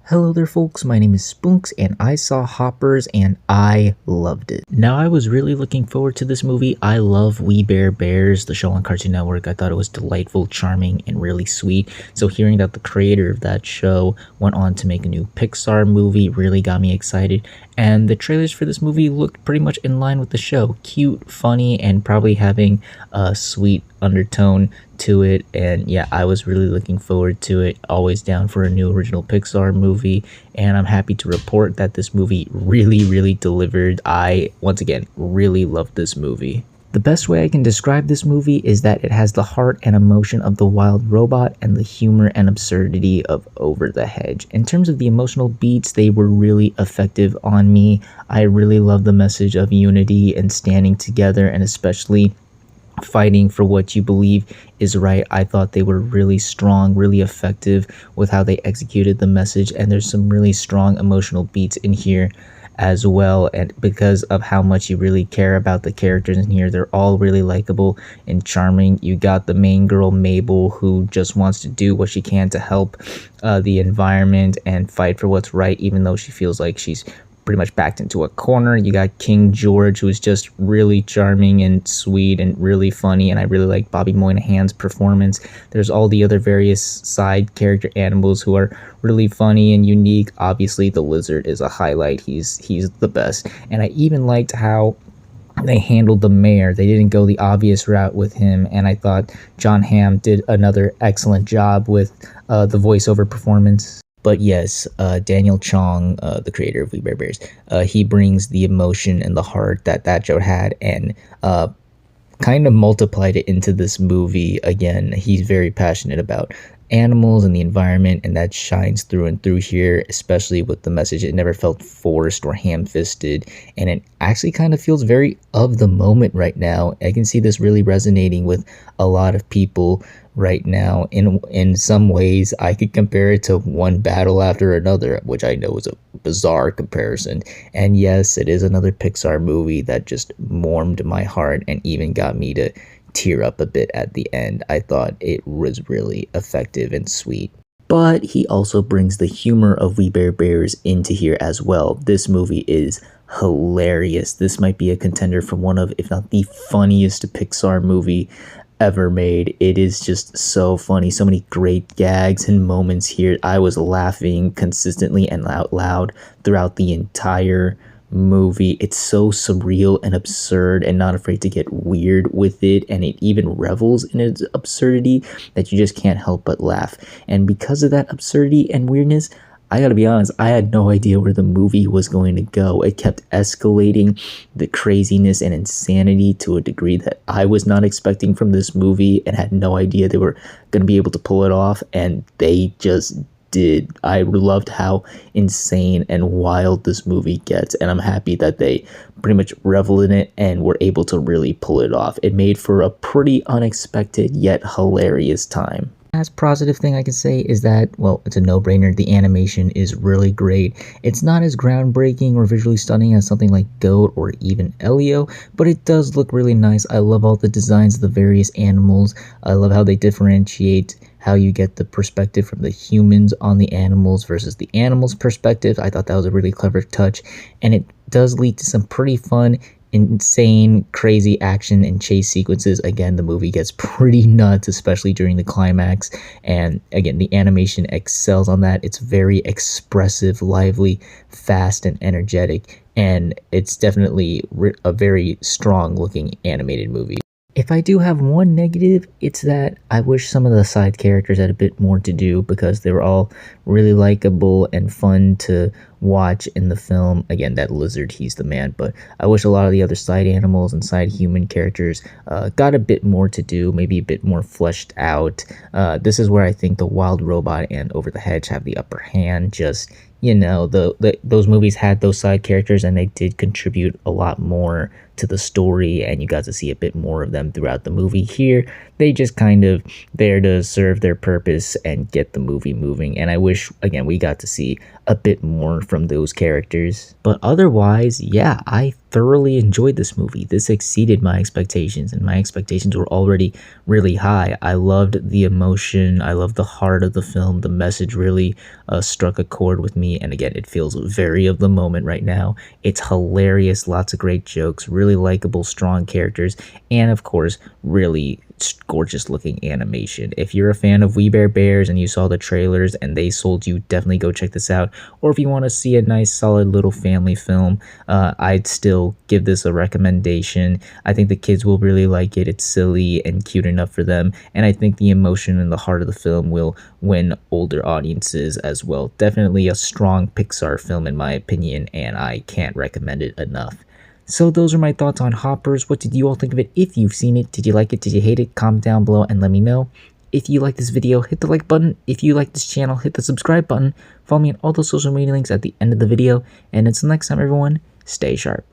Hello there folks, my name is Spoonks and I saw Hoppers and I loved it. Now I was really looking forward to this movie. I love We Bare Bears, the show on Cartoon Network. I thought it was delightful, charming, and really sweet. So hearing that the creator of that show went on to make a new Pixar movie really got me excited. And the trailers for this movie looked pretty much in line with the show. Cute, funny, and probably having a sweet undertone to it. And yeah, I was really looking forward to it. Always down for a new original Pixar movie. And I'm happy to report that this movie really delivered. I, once again, really loved this movie. The best way I can describe this movie is that it has the heart and emotion of The Wild Robot and the humor and absurdity of Over the Hedge. In terms of the emotional beats, they were really effective on me. I really love the message of unity and standing together, and especially fighting for what you believe is right. I thought they were really strong, really effective with how they executed the message, and there's some really strong emotional beats in here as well, and because of how much you really care about the characters in here, they're all really likable and charming. You got the main girl Mabel, who just wants to do what she can to help the environment and fight for what's right, even though she feels like she's pretty much backed into a corner. You got King George, who's just really charming and sweet and really funny, and I really like Bobby Moynihan's performance. There's all the other various side character animals who are really funny and unique. Obviously, the lizard is a highlight. He's the best. And I even liked how they handled the mayor. They didn't go the obvious route with him, and I thought John Hamm did another excellent job with the voiceover performance. But yes, Daniel Chong, the creator of We Bare Bears, he brings the emotion and the heart that show had, and kind of multiplied it into this movie. Again, he's very passionate about animals and the environment, and that shines through and through here, especially with the message. It never felt forced or ham-fisted, and it actually kind of feels very of the moment right now. I can see this really resonating with a lot of people right now. In some ways, I could compare it to One Battle After Another, which I know is a bizarre comparison. And yes, it is another Pixar movie that just warmed my heart and even got me to tear up a bit at the end. I thought it was really effective and sweet. But he also brings the humor of We Bare Bears into here as well. This movie is hilarious. This might be a contender for one of, if not the funniest Pixar movie ever made. It is just so funny. So many great gags and moments here. I was laughing consistently and out loud throughout the entire movie. It's so surreal and absurd and not afraid to get weird with it, and it even revels in its absurdity that you just can't help but laugh. And because of that absurdity and weirdness, I gotta be honest, I had no idea where the movie was going to go. It kept escalating the craziness and insanity to a degree that I was not expecting from this movie, and had no idea they were going to be able to pull it off, and they just did. I loved how insane and wild this movie gets, and I'm happy that they pretty much revel in it and were able to really pull it off. It made for a pretty unexpected yet hilarious time. Last positive thing I can say is that, well, it's a no-brainer. The animation is really great. It's not as groundbreaking or visually stunning as something like Goat or even Elio, but it does look really nice. I love all the designs of the various animals. I love how they differentiate how you get the perspective from the humans on the animals versus the animals' perspective. I thought that was a really clever touch, and it does lead to some pretty fun, insane, crazy action and chase sequences. Again, the movie gets pretty nuts, especially during the climax, and again, the animation excels on that. It's very expressive, lively, fast, and energetic, and it's definitely a very strong looking animated movie. If I do have one negative, it's that I wish some of the side characters had a bit more to do, because they were all really likable and fun to watch in the film. Again, that lizard, he's the man, but I wish a lot of the other side animals and side human characters got a bit more to do, maybe a bit more fleshed out. This is where I think The Wild Robot and Over the Hedge have the upper hand. Just, you know, those movies had those side characters, and they did contribute a lot more to the story, and you got to see a bit more of them throughout the movie. Here, they just kind of there to serve their purpose and get the movie moving. And I wish, again, we got to see a bit more from those characters. But otherwise, yeah, I thoroughly enjoyed this movie. This exceeded my expectations, and my expectations were already really high. I loved the emotion. I loved the heart of the film. The message really struck a chord with me. And again, it feels very of the moment right now. It's hilarious. Lots of great jokes, really likable, strong characters, and of course, really gorgeous looking animation. If you're a fan of We Bare Bears and you saw the trailers and they sold you, definitely go check this out. Or if you want to see a nice solid little family film, I'd still give this a recommendation. I think the kids will really like it. It's silly and cute enough for them, and I think the emotion and the heart of the film will win older audiences as well. Definitely a strong Pixar film in my opinion, and I can't recommend it enough. So those are my thoughts on Hoppers. What did you all think of it? If you've seen it, did you like it? Did you hate it? Comment down below and let me know. If you like this video, hit the like button. If you like this channel, hit the subscribe button. Follow me on all the social media links at the end of the video. And until next time, everyone, stay sharp.